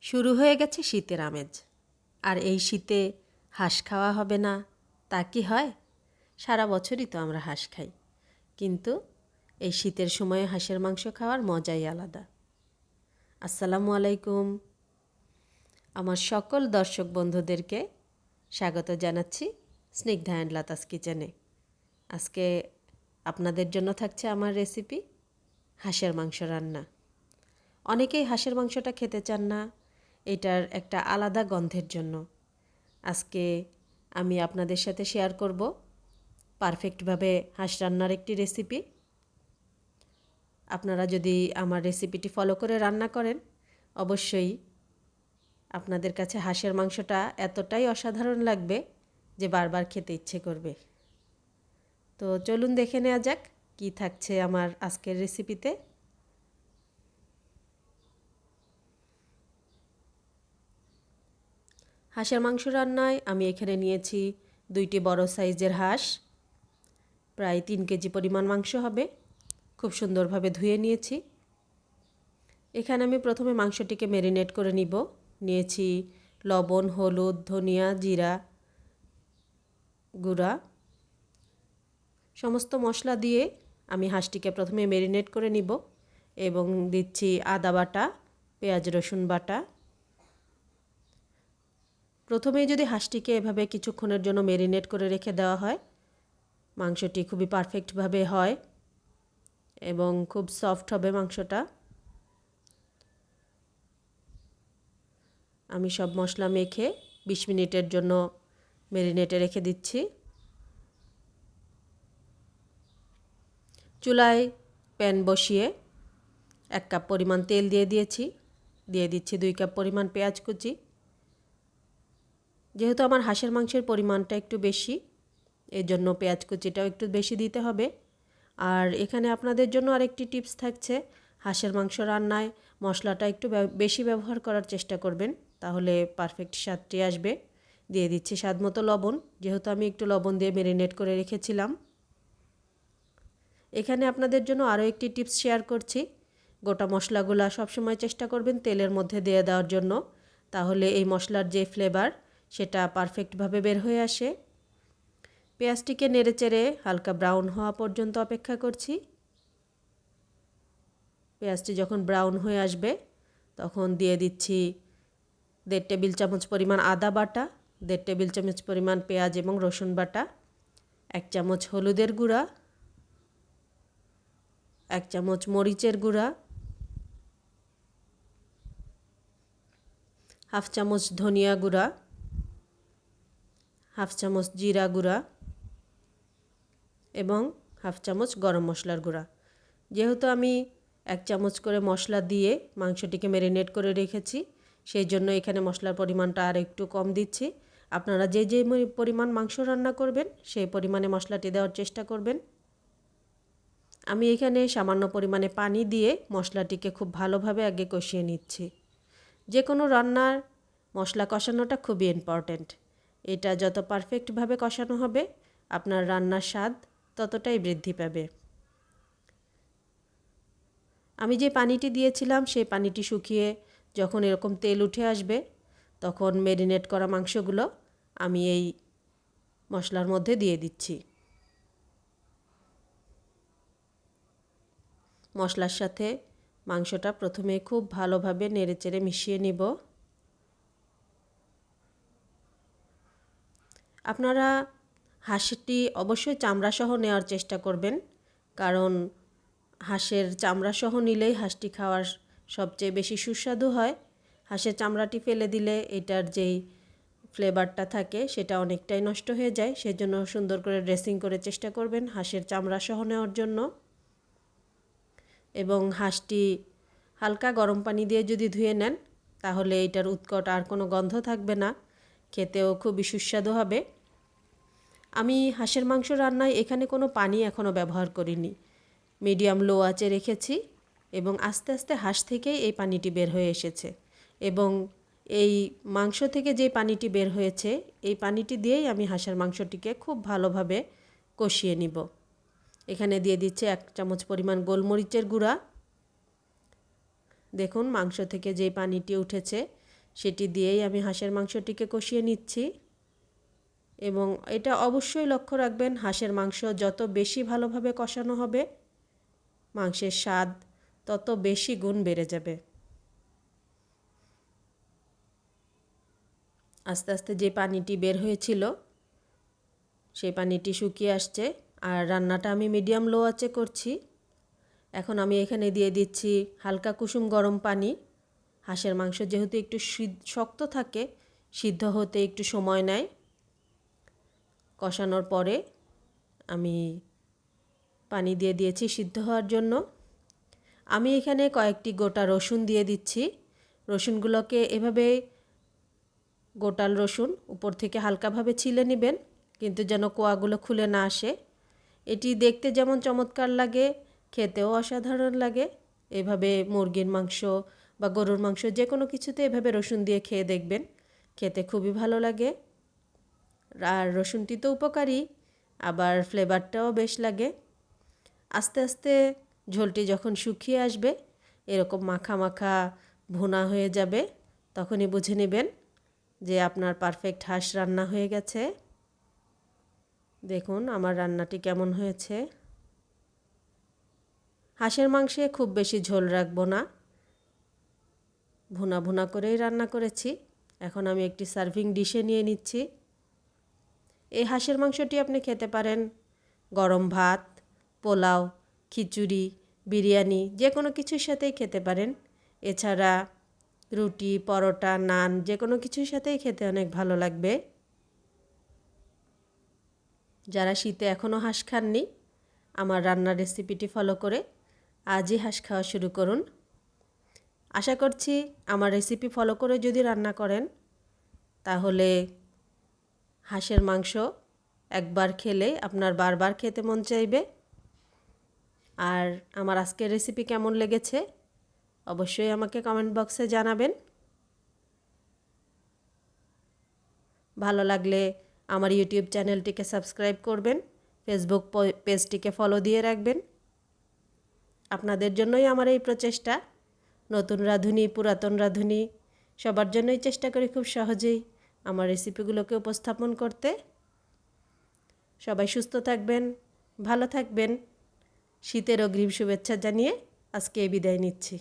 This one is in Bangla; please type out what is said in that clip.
শুরু হয়ে গেছে শীতের আমেজ। আর এই শীতে হাঁস খাওয়া হবে না তা কি হয়? সারা বছরই তো আমরা হাঁস খাই, কিন্তু এই শীতের সময়ে হাঁসের মাংস খাওয়ার মজাই আলাদা। আসসালামু আলাইকুম। আমার সকল দর্শক বন্ধুদেরকে স্বাগত জানাচ্ছি স্নিগ্ধা অ্যান্ড লতাস কিচেনে। আজকে আপনাদের জন্য থাকছে আমার রেসিপি হাঁসের মাংস রান্না। অনেকেই হাঁসের মাংসটা খেতে চান না, এটার একটা আলাদা গন্ধের জন্য। আজকে আমি আপনাদের সাথে শেয়ার করব পারফেক্টভাবে হাঁস রান্নার একটি রেসিপি। আপনারা যদি আমার রেসিপিটি ফলো করে রান্না করেন, অবশ্যই আপনাদের কাছে হাঁসের মাংসটা এতটাই অসাধারণ লাগবে যে বারবার খেতে ইচ্ছে করবে। তো চলুন দেখে নেওয়া যাক কি থাকছে আমার আজকের রেসিপিতে। হাঁসের মাংস রান্নায় আমি এখানে নিয়েছি 2টি বড় সাইজের হাঁস, প্রায় 3 কেজি পরিমাণ মাংস হবে। খুব সুন্দরভাবে ধুয়ে নিয়েছি। এখানে আমি প্রথমে মাংসটিকে ম্যারিনেট করে নিব। নিয়েছি লবণ, হলুদ, ধনিয়া, জিরা গুঁড়া, সমস্ত মশলা দিয়ে আমি হাঁসটিকে প্রথমে ম্যারিনেট করে নিব এবং দিচ্ছি আদা বাটা, পেঁয়াজ রসুন বাটা। প্রথমেই যদি হাঁসটিকে এভাবে কিছুক্ষণের জন্য ম্যারিনেট করে রেখে দেওয়া হয়, মাংসটি খুবই পারফেক্টভাবে হয় এবং খুব সফট হবে মাংসটা। আমি সব মশলা মেখে 20 মিনিটের জন্য ম্যারিনেটে রেখে দিচ্ছি। চুলায় প্যান বসিয়ে 1 কাপ পরিমাণ তেল দিয়ে দিচ্ছি 2 কাপ পরিমাণ পেঁয়াজ কুচি। যেহেতু আমার হাঁসের মাংসের পরিমাণটা একটু বেশি, এই জন্য পেঁয়াজ কুচিটাও একটু বেশি দিতে হবে। আর এখানে আপনাদের জন্য আরেকটি টিপস থাকছে, হাঁসের মাংস রান্নায় মশলাটা একটু বেশি ব্যবহার করার চেষ্টা করবেন, তাহলে পারফেক্ট স্বাদটি আসবে। দিয়ে দিচ্ছি স্বাদমতো লবণ, যেহেতু আমি একটু লবণ দিয়ে ম্যারিনেট করে রেখেছিলাম। এখানে আপনাদের জন্য আরও একটি টিপস শেয়ার করছি। গোটা মশলাগুলো সবসময় চেষ্টা করবেন তেলের মধ্যে দিয়ে দেওয়ার জন্য, তাহলে এই মশলার যে ফ্লেভার সেটা পারফেক্টভাবে বের হয়ে আসে। পেঁয়াজটিকে নেড়েচেড়ে হালকা ব্রাউন হওয়া পর্যন্ত অপেক্ষা করছি। পেঁয়াজটি যখন ব্রাউন হয়ে আসবে তখন দিয়ে দিচ্ছি 1.5 টেবিল চামচ পরিমাণ আদা বাটা, 1.5 টেবিল চামচ পরিমাণ পেঁয়াজ এবং রসুন বাটা, 1 চামচ হলুদের গুঁড়া, 1 চামচ মরিচের গুঁড়া, 1/2 চামচ ধনিয়া গুঁড়া, 1/2 চামচ জিরা গুঁড়া এবং 1/2 চামচ গরম মশলার গুঁড়া। যেহেতু আমি 1 চামচ করে মশলা দিয়ে মাংসটিকে ম্যারিনেট করে রেখেছি, সেই জন্য এখানে মশলার পরিমাণটা আর একটু কম দিচ্ছি। আপনারা যে পরিমাণ মাংস রান্না করবেন সেই পরিমাণে মশলাটি দেওয়ার চেষ্টা করবেন। আমি এখানে সামান্য পরিমাণে পানি দিয়ে মশলাটিকে খুব ভালোভাবে আগে কষিয়ে নিচ্ছি। যে কোনো রান্নার মশলা কষানোটা খুবই ইম্পর্ট্যান্ট। এটা যত পারফেক্টভাবে কষানো হবে, আপনার রান্নার স্বাদ ততটাই বৃদ্ধি পাবে। আমি যে পানিটি দিয়েছিলাম সেই পানিটি শুকিয়ে যখন এরকম তেল উঠে আসবে, তখন ম্যারিনেট করা মাংসগুলো আমি এই মশলার মধ্যে দিয়ে দিচ্ছি। মশলার সাথে মাংসটা প্রথমে খুব ভালোভাবে নেড়েচেড়ে মিশিয়ে নিব। আপনারা হাঁসটি অবশ্যই চামড়াসহ নেওয়ার চেষ্টা করবেন, কারণ হাঁসের চামড়াসহ নিলেই হাঁসটি খাওয়ার সবচেয়ে বেশি সুস্বাদু হয়। হাঁসের চামড়াটি ফেলে দিলে এটার যেই ফ্লেভারটা থাকে সেটা অনেকটাই নষ্ট হয়ে যায়। সেজন্য সুন্দর করে ড্রেসিং করে চেষ্টা করবেন হাঁসের চামড়াসহ নেওয়ার জন্য। এবং হাঁসটি হালকা গরম পানি দিয়ে যদি ধুয়ে নেন, তাহলে এটার উৎকট আর কোনো গন্ধ থাকবে না, খেতেও খুবই সুস্বাদু হবে। আমি হাঁসের মাংস রান্নায় এখানে কোনো পানি এখনও ব্যবহার করিনি। মিডিয়াম লো আঁচে রেখেছি এবং আস্তে আস্তে হাঁস থেকেই এই পানিটি বের হয়ে এসেছে। এবং এই মাংস থেকে যে পানিটি বের হয়েছে, এই পানিটি দিয়েই আমি হাঁসের মাংসটিকে খুব ভালোভাবে কষিয়ে নিব। এখানে দিয়ে দিচ্ছে 1 চামচ পরিমাণ গোলমরিচের গুঁড়া। দেখুন মাংস থেকে যে পানিটি উঠেছে সেটি দিয়েই আমি হাঁসের মাংসটিকে কষিয়ে নিচ্ছি। এবং এটা অবশ্যই লক্ষ্য রাখবেন, হাঁসের মাংস যত বেশি ভালোভাবে কষানো হবে মাংসের স্বাদ তত বেশি গুণ বেড়ে যাবে। আস্তে আস্তে যে পানিটি বের হয়েছিল সেই পানিটি শুকিয়ে আসছে, আর রান্নাটা আমি মিডিয়াম লো আঁচে করছি। এখন আমি এখানে দিয়ে দিচ্ছি হালকা কুসুম গরম পানি। হাঁসের মাংস যেহেতু একটু শক্ত থাকে, সিদ্ধ হতে একটু সময় নেয়। কষানোর পরে আমি পানি দিয়ে দিয়েছি সিদ্ধ হওয়ার জন্য। আমি এখানে কয়েকটি গোটা রসুন দিয়ে দিচ্ছি। রসুনগুলোকে এভাবে গোটাল রসুন উপর থেকে হালকাভাবে ছিলে নেবেন, কিন্তু যেন কোয়াগুলো খুলে না আসে। এটি দেখতে যেমন চমৎকার লাগে, খেতেও অসাধারণ লাগে। এভাবে মুরগির মাংস বা গরুর মাংস যে কোনো কিছুতে এভাবে রসুন দিয়ে খেয়ে দেখবেন, খেতে খুবই ভালো লাগে। আর রসুনটি তো উপকারী, আবার ফ্লেভারটাও বেশ লাগে। আস্তে আস্তে ঝোলটি যখন শুকিয়ে আসবে, এরকম মাখা মাখা ভুনা হয়ে যাবে, তখনই বুঝে নেবেন যে আপনার পারফেক্ট হাঁস রান্না হয়ে গেছে। দেখুন আমার রান্নাটি কেমন হয়েছে। হাঁসের মাংসে খুব বেশি ঝোল রাখবো না, ভুনা ভুনা করেই রান্না করেছি। এখন আমি একটি সার্ভিং ডিশে নিয়ে নিচ্ছি। এই হাঁসের মাংসটি আপনি খেতে পারেন গরম ভাত, পোলাও, খিচুড়ি, বিরিয়ানি যে কোনো কিছুর সাথেই খেতে পারেন। এছাড়া রুটি, পরোটা, নান যে কোনো কিছুর সাথেই খেতে অনেক ভালো লাগবে। যারা শীতে এখনও হাঁস খাননি, আমার রান্নার রেসিপিটি ফলো করে আজই হাঁস খাওয়া শুরু করুন। আশা করছি আমার রেসিপি ফলো করে যদি রান্না করেন তাহলে হাঁসের মাংস একবার খেলে আপনার বারবার খেতে মন চাইবে। আর আমার আজকের রেসিপি কেমন লেগেছে অবশ্যই আমাকে কমেন্ট বক্সে জানাবেন। ভালো লাগলে আমার ইউটিউব চ্যানেলটিকে সাবস্ক্রাইব করবেন, ফেসবুক পেজটিকে ফলো দিয়ে রাখবেন। আপনাদের জন্যই আমার এই প্রচেষ্টা। নতুন রাঁধুনি, পুরাতন রাঁধুনি সবার জন্যই চেষ্টা করি খুব সহজেই আমার রেসিপিগুলোকে উপস্থাপন করতে। সবাই সুস্থ থাকবেন, ভালো থাকবেন। শীতের অগ্রিম শুভেচ্ছা জানিয়ে আজকে বিদায় নিচ্ছি।